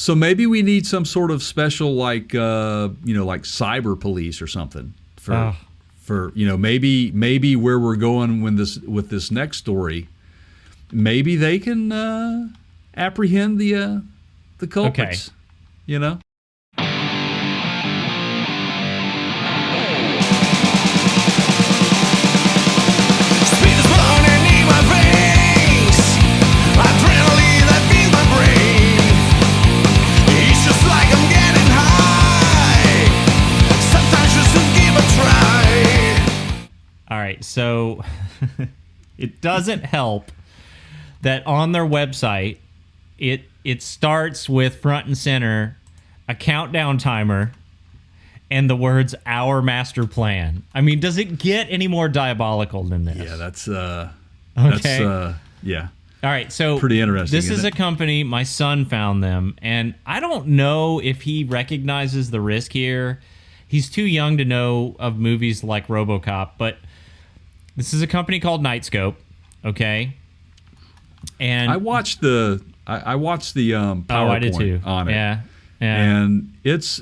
So maybe we need some sort of special, like like cyber police or something for maybe where we're going with this next story. Maybe they can apprehend the culprits. Okay. You know. All right, so it doesn't help that on their website, it starts with front and center a countdown timer and the words "our master plan." I mean, does it get any more diabolical than this? Yeah, that's okay. Yeah. All right, so pretty interesting. This is a company. My son found them, and I don't know if he recognizes the risk here. He's too young to know of movies like ROBOCOP, but this is a company called Knightscope. Okay, and I watched the PowerPoint I did too. On it. Yeah. And it's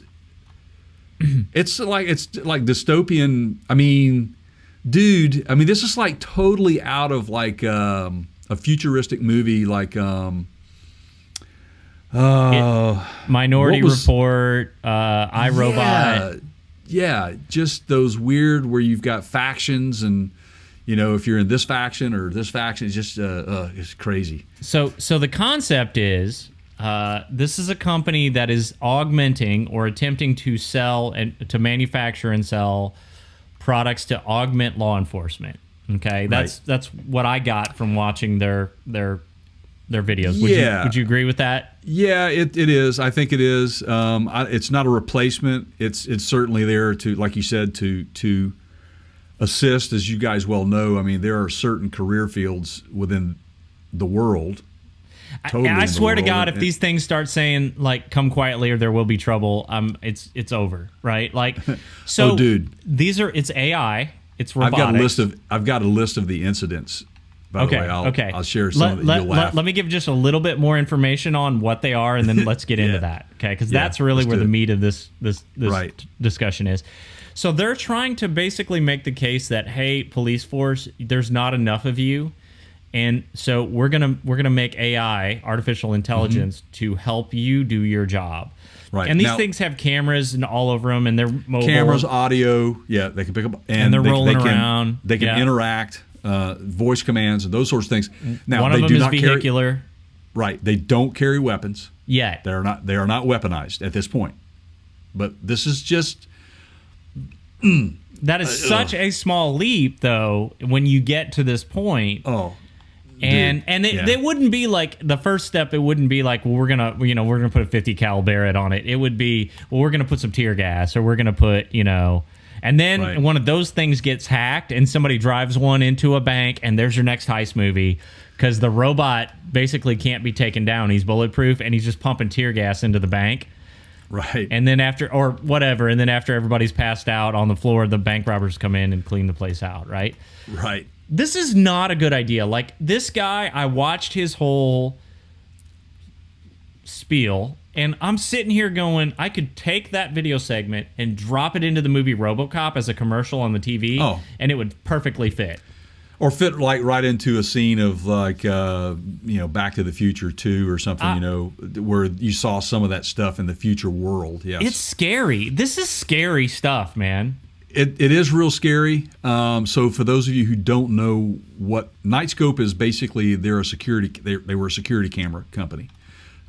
like dystopian. I mean, dude. I mean, this is like totally out of like a futuristic movie, like Minority Report, iRobot. Yeah, just those weird where you've got factions, and if you're in this faction or this faction, it's just it's crazy. So the concept is. This is a company that is augmenting or attempting to sell and to manufacture and sell products to augment law enforcement. Okay, that's what I got from watching their videos. Would you agree with that? Yeah, it is. I think it is. It's not a replacement. It's certainly there to, like you said, to assist. As you guys well know, I mean, there are certain career fields within the world. Totally I swear to God, if these things start saying like "come quietly" or "there will be trouble," it's over, right? Like, so, dude, it's AI, it's robotics. I've got a list of the incidents. By the way, I'll share some of it. You'll laugh. Let me give just a little bit more information on what they are, and then let's get into that, okay? Because that's really where the meat of this discussion is. So they're trying to basically make the case that, hey, police force, there's not enough of you. And so we're gonna make AI, artificial intelligence, to help you do your job. Right. And these things have cameras and all over them, and they're mobile. Cameras, audio, they can pick up, and they're rolling around. They can interact, voice commands, and those sorts of things. Now, one of them is vehicular. Right. They don't carry weapons yet. They are not weaponized at this point. But this is just. That is such a small leap, though. When you get to this point. Oh. And they wouldn't be like the first step. It wouldn't be like, well, we're gonna put a 50 cal Barrett on it. It would be, well, we're gonna put some tear gas, or we're gonna put and then one of those things gets hacked, and somebody drives one into a bank, and there's your next heist movie, because the robot basically can't be taken down. He's bulletproof, and he's just pumping tear gas into the bank. Right. And then after everybody's passed out on the floor, the bank robbers come in and clean the place out. Right. Right. This is not a good idea. Like, this guy, I watched his whole spiel, and I'm sitting here going, I could take that video segment and drop it into the movie ROBOCOP as a commercial on the TV, and it would perfectly fit. Or fit like right into a scene of like Back to the Future 2 or something, where you saw some of that stuff in the future world. Yes. It's scary. This is scary stuff, man. It is real scary. So for those of you who don't know what Knightscope is, basically they're a security. They were a security camera company.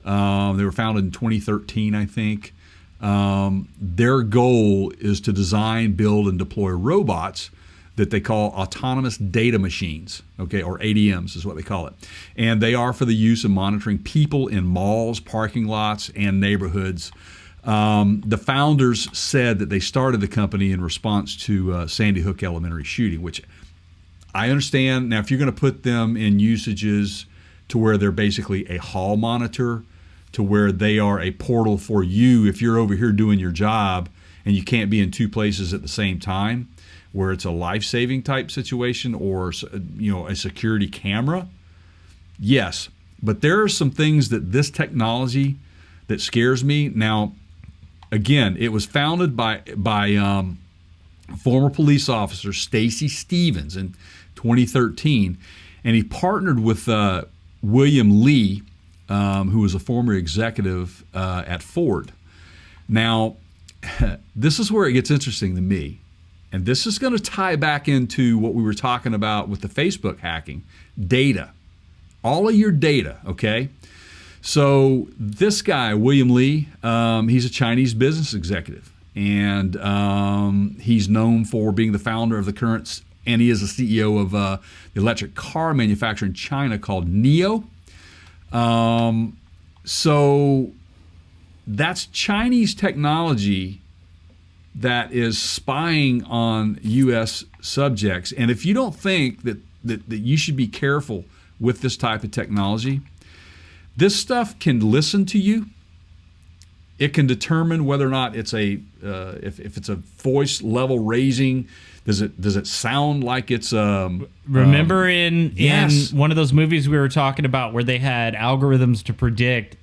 They were founded in 2013, I think. Their goal is to design, build, and deploy robots that they call autonomous data machines, okay, or ADMs is what they call it. And they are for the use of monitoring people in malls, parking lots, and neighborhoods. The founders said that they started the company in response to Sandy Hook Elementary shooting, which I understand. Now, if you're going to put them in usages to where they're basically a hall monitor, to where they are a portal for you if you're over here doing your job and you can't be in two places at the same time, where it's a life-saving type situation, or a security camera, yes. But there are some things that this technology that scares me. Now, again, it was founded by former police officer Stacy Stevens in 2013, and he partnered with William Lee, who was a former executive at Ford. Now, this is where it gets interesting to me, and this is going to tie back into what we were talking about with the Facebook hacking. Data. All of your data, okay? So this guy, William Lee, he's a Chinese business executive, and he's known for being the founder of the current, and he is the CEO of the electric car manufacturer in China called NIO. So that's Chinese technology that is spying on U.S. subjects. And if you don't think that you should be careful with this type of technology, this stuff can listen to you. It can determine whether or not it's if it's a voice level raising. Does it sound like it's remember in one of those movies we were talking about where they had algorithms to predict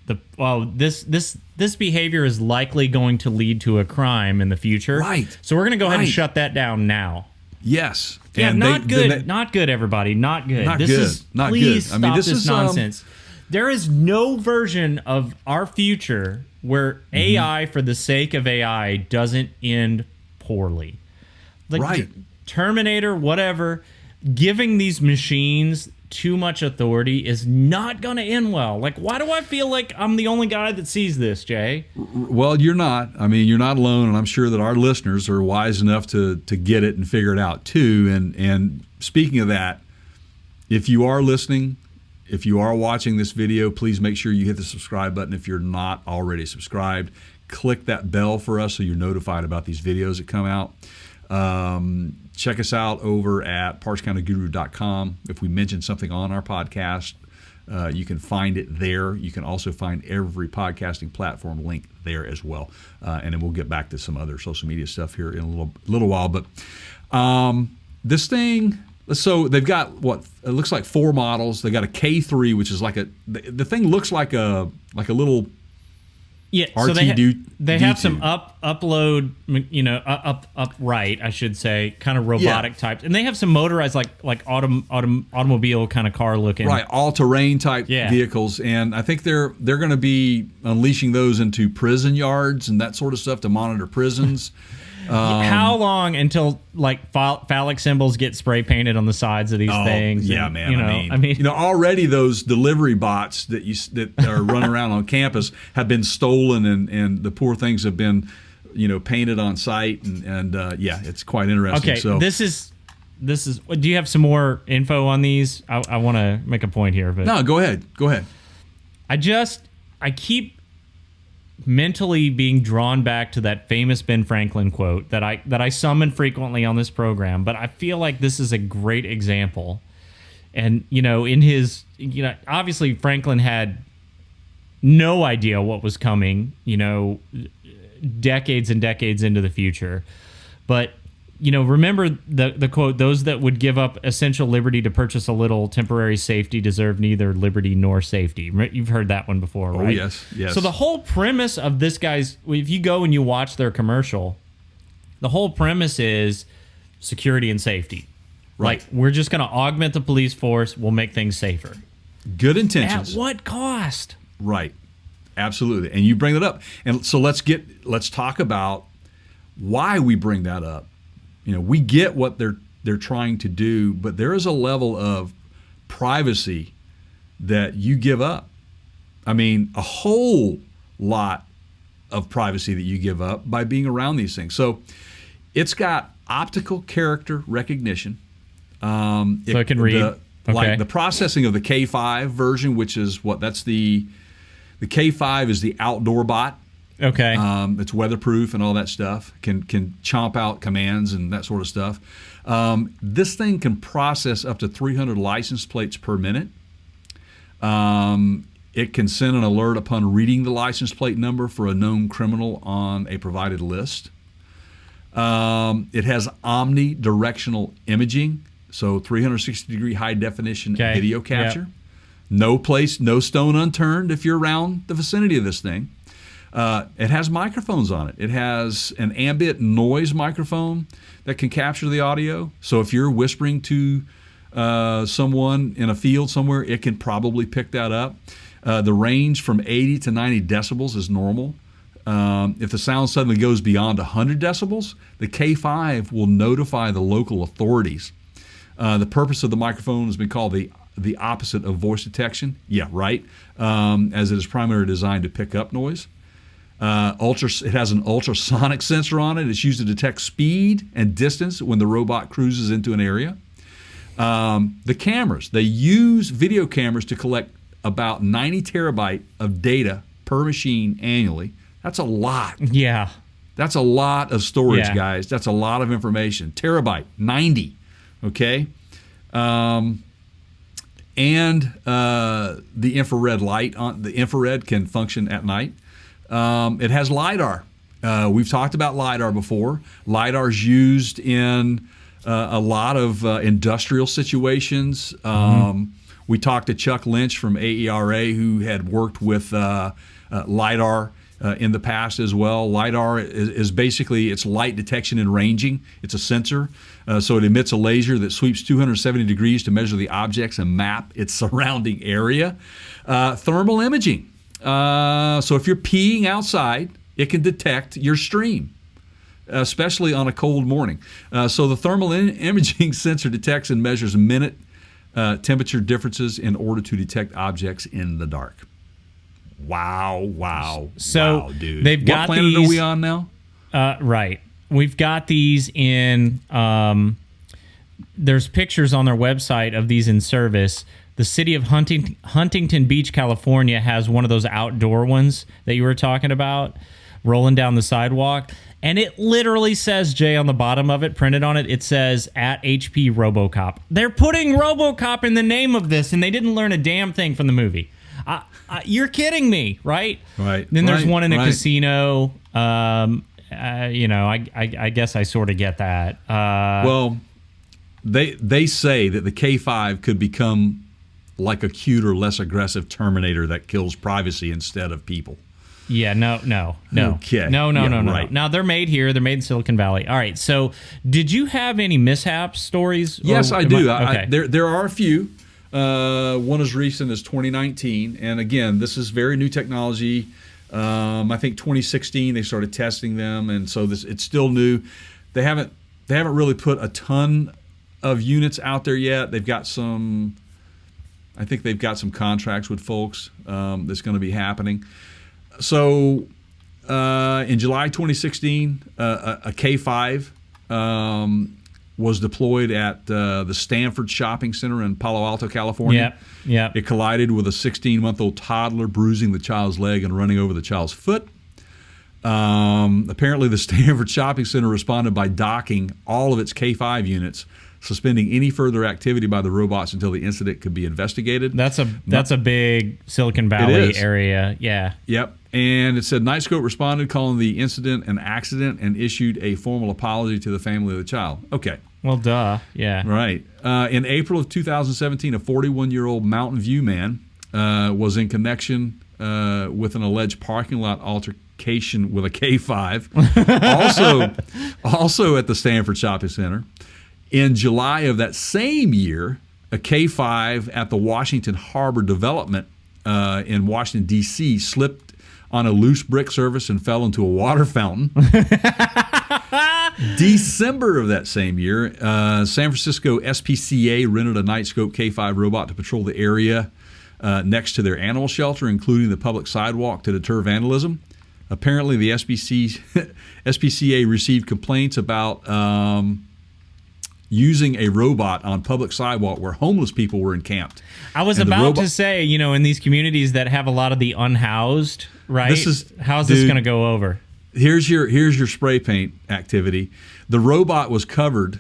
this behavior is likely going to lead to a crime in the future. Right. So we're going to go ahead and shut that down now. Yes. Yeah, and not good. Not good, everybody. Not good. Not this good. Is, not please good. I mean, stop this this is nonsense. There is no version of our future where AI, for the sake of AI, doesn't end poorly. Like right. Terminator, whatever, giving these machines too much authority is not going to end well. Like, why do I feel like I'm the only guy that sees this, Jay? Well, you're not. I mean, you're not alone, and I'm sure that our listeners are wise enough to get it and figure it out too. And speaking of that, if you are listening, if you are watching this video, please make sure you hit the subscribe button. If you're not already subscribed, click that bell for us so you're notified about these videos that come out. Check us out over at partscounterguru.com. If we mention something on our podcast, you can find it there. You can also find every podcasting platform link there as well. And then we'll get back to some other social media stuff here in a little while. But this thing, so they've got it looks like 4 models. They got a K3, which is like the thing looks like a little so they have some upload, upright, I should say, kind of robotic types, and they have some motorized like automobile kind of car looking, right, all-terrain type vehicles, and I think they're going to be unleashing those into prison yards and that sort of stuff to monitor prisons. How long until like phallic symbols get spray painted on the sides of these things? Yeah, and, man. I mean, already those delivery bots that are running around on campus have been stolen, and the poor things have been, painted on site, and it's quite interesting. Okay, so this is. Do you have some more info on these? I want to make a point here, but no, go ahead. I keep mentally being drawn back to that famous Ben Franklin quote that I summon frequently on this program, but I feel like this is a great example. And in his, obviously Franklin had no idea what was coming, decades and decades into the future. But remember the quote, those that would give up essential liberty to purchase a little temporary safety deserve neither liberty nor safety. You've heard that one before, right? Oh, yes. So the whole premise of this guy's, if you go and you watch their commercial, the whole premise is security and safety. Right. Like, we're just going to augment the police force. We'll make things safer. Good intentions. At what cost? Right. Absolutely. And you bring that up. And so let's talk about why we bring that up. We get what they're trying to do, but there is a level of privacy that you give up. I mean, a whole lot of privacy that you give up by being around these things. So it's got optical character recognition. So it can read. Like the processing of the K5 version, which is the K5 is the outdoor bot. Okay. It's weatherproof and all that stuff. Can chomp out commands and that sort of stuff. This thing can process up to 300 license plates per minute. It can send an alert upon reading the license plate number for a known criminal on a provided list. It has omnidirectional imaging, so 360-degree high-definition video capture. Yep. No stone unturned if you're around the vicinity of this thing. It has microphones on it. It has an ambient noise microphone that can capture the audio. So if you're whispering to someone in a field somewhere, it can probably pick that up. The range from 80 to 90 decibels is normal. If the sound suddenly goes beyond 100 decibels, the K5 will notify the local authorities. The purpose of the microphone has been called the opposite of voice detection. Yeah, right. As it is primarily designed to pick up noise. It has an ultrasonic sensor on it. It's used to detect speed and distance when the robot cruises into an area. The cameras, they use video cameras to collect about 90 terabyte of data per machine annually. That's a lot. Yeah. That's a lot of storage, guys. That's a lot of information. Terabyte, 90. Okay? And the infrared light, the infrared can function at night. It has LiDAR. We've talked about LiDAR before. LiDAR is used in a lot of industrial situations. We talked to Chuck Lynch from AERA, who had worked with LiDAR in the past as well. LiDAR is basically, it's light detection and ranging. It's a sensor. So it emits a laser that sweeps 270 degrees to measure the objects and map its surrounding area. Thermal imaging. So if you're peeing outside, it can detect your stream, especially on a cold morning. So the thermal imaging sensor detects and measures minute temperature differences in order to detect objects in the dark. Wow, so dude. They've got what planet these, are we on now? Right. We've got these in, there's pictures on their website of these in service. The city of Huntington Beach, California has one of those outdoor ones that you were talking about, rolling down the sidewalk. And it literally says, Jay, on the bottom of it, printed on it, it says, at HP ROBOCOP. They're putting ROBOCOP in the name of this, and they didn't learn a damn thing from the movie. You're kidding me, right? Right. Then there's one in a casino. I guess I sort of get that. Well, they say that the K5 could become like a cuter, less aggressive Terminator that kills privacy instead of people. Yeah, no. Okay. No. Right. Now, they're made here. They're made in Silicon Valley. All right, so did you have any mishap stories? Yes, I do. Okay. There are a few. One as recent as 2019. And again, this is very new technology. I think 2016 they started testing them, and so it's still new. They haven't really put a ton of units out there yet. They've got some. I think they've got some contracts with folks that's going to be happening. So in July 2016, a K5 was deployed at the Stanford Shopping Center in Palo Alto, California. Yeah. It collided with a 16-month-old toddler, bruising the child's leg and running over the child's foot. Apparently, the Stanford Shopping Center responded by docking all of its K5 units, suspending any further activity by the robots until the incident could be investigated. That's a big Silicon Valley area. Yeah. Yep. And it said Knightscope responded, calling the incident an accident, and issued a formal apology to the family of the child. Okay. Well, duh. Yeah. Right. In April of 2017, a 41-year-old Mountain View man was in connection with an alleged parking lot altercation with a K5. also at the Stanford Shopping Center. In July of that same year, a K5 at the Washington Harbor Development in Washington, D.C. slipped on a loose brick surface and fell into a water fountain. December of that same year, San Francisco SPCA rented a Knightscope K5 robot to patrol the area next to their animal shelter, including the public sidewalk, to deter vandalism. Apparently, the SPCA received complaints about using a robot on public sidewalk where homeless people were encamped. I was about to say, in these communities that have a lot of the unhoused, right? How's this going to go over? Here's your spray paint activity. The robot was covered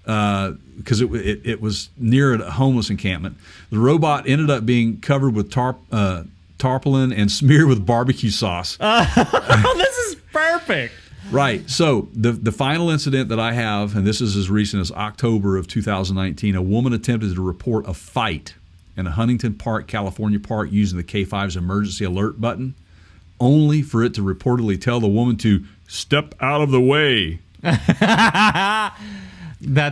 because it was near a homeless encampment. The robot ended up being covered with tarpaulin and smeared with barbecue sauce. This is perfect. Right. So the final incident that I have, and this is as recent as October of 2019, a woman attempted to report a fight in a Huntington Park, California park using the K5's emergency alert button. only for it to reportedly tell the woman to step out of the way. That's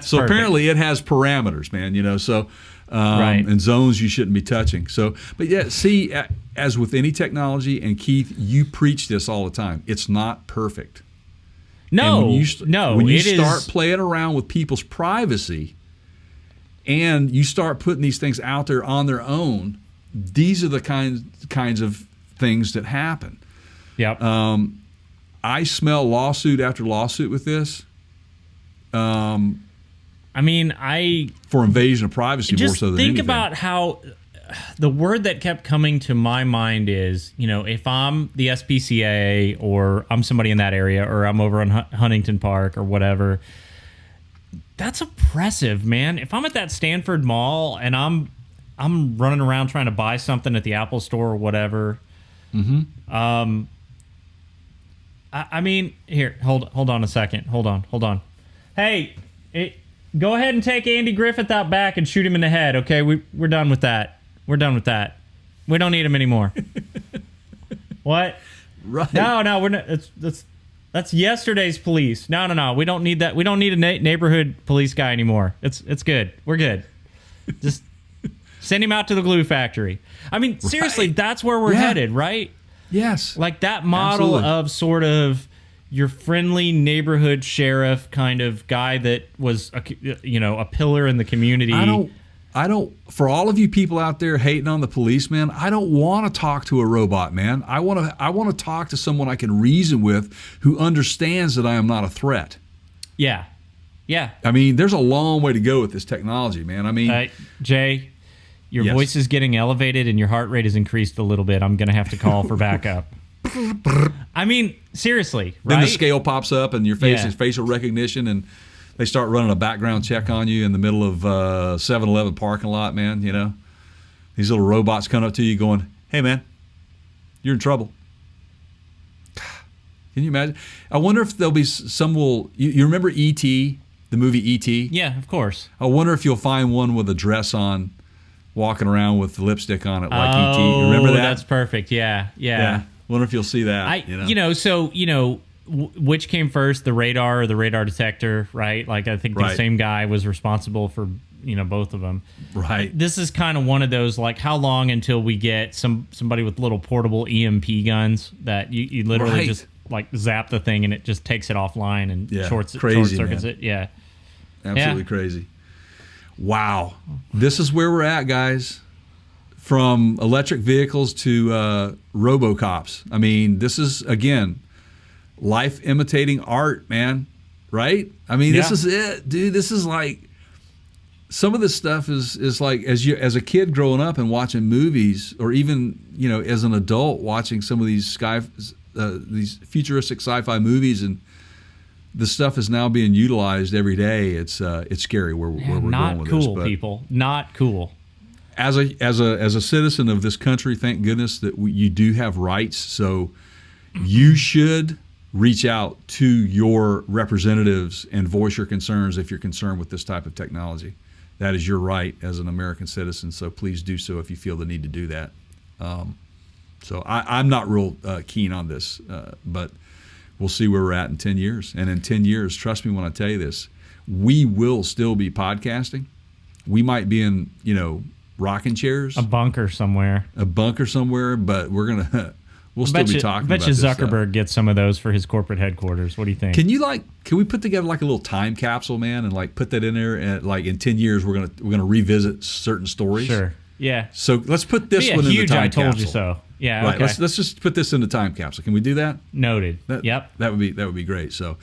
so perfect. Apparently it has parameters, man, so right. and zones you shouldn't be touching. So, but yeah, see, as with any technology, and Keith, you preach this all the time, it's not perfect. No, when you start playing around with people's privacy and you start putting these things out there on their own, these are the kinds of things that happen. Yep. I smell lawsuit after lawsuit with this. I mean, for invasion of privacy more so than anything. Think about how the word that kept coming to my mind is, if I'm the SPCA or I'm somebody in that area or I'm over on Huntington Park or whatever, that's oppressive, man. If I'm at that Stanford Mall and I'm running around trying to buy something at the Apple Store or whatever, I mean, here, hold on a second. Hold on. Hey, go ahead and take Andy Griffith out back and shoot him in the head, okay? We're done with that. We're done with that. We don't need him anymore. What? Right. No, we're not. That's yesterday's police. No. We don't need that. We don't need a neighborhood police guy anymore. It's good. We're good. Just send him out to the glue factory. I mean, seriously, that's where we're headed, right? Yes. Like that model of sort of your friendly neighborhood sheriff kind of guy that was a pillar in the community. I don't, for all of you people out there hating on the police, man, I don't want to talk to a robot, man. I want to talk to someone I can reason with who understands that I am not a threat. Yeah. Yeah. I mean, there's a long way to go with this technology, man. I mean, Jay, your voice is getting elevated and your heart rate has increased a little bit. I'm going to have to call for backup. I mean, seriously, right? Then the scale pops up and your face is facial recognition, and they start running a background check on you in the middle of 7-Eleven parking lot, man. These little robots come up to you going, "Hey, man, you're in trouble." Can you imagine? I wonder if there'll be you remember E.T., the movie E.T.? Yeah, of course. I wonder if you'll find one with a dress on, walking around with lipstick on it like E.T. You remember that? That's perfect. Yeah. Wonder if you'll see that. Which came first, the radar or the radar detector, right? Like, I think the same guy was responsible for, both of them. Right. This is kind of one of those, like, how long until we get somebody with little portable EMP guns that you literally just, like, zap the thing and it just takes it offline and short circuits it? Yeah. Absolutely crazy. Wow. This is where we're at, guys. From electric vehicles to ROBOCOPs. I mean, this is, again, life imitating art, man. Right? I mean, this is it, dude. This is like, some of this stuff is like, as a kid growing up and watching movies, or even, as an adult watching some of these these futuristic sci-fi movies, and the stuff is now being utilized every day. It's scary where we're going with this. Not cool, people. Not cool. As a citizen of this country, thank goodness that you do have rights. So you should reach out to your representatives and voice your concerns if you're concerned with this type of technology. That is your right as an American citizen. So please do so if you feel the need to do that. So I'm not real keen on this, but we'll see where we're at in 10 years. And in 10 years, trust me when I tell you this, we will still be podcasting. We might be in, rocking chairs, a bunker somewhere, but we'll still be talking about this. I bet you Zuckerberg gets some of those for his corporate headquarters. What do you think? Can we put together like a little time capsule, man, and like put that in there, and like in 10 years we're gonna revisit certain stories? Sure. Yeah. So let's put this one in the time capsule. I told you so. Yeah. Right. Okay. Let's just put this in the time capsule. Can we do that? Noted. That would be great. So.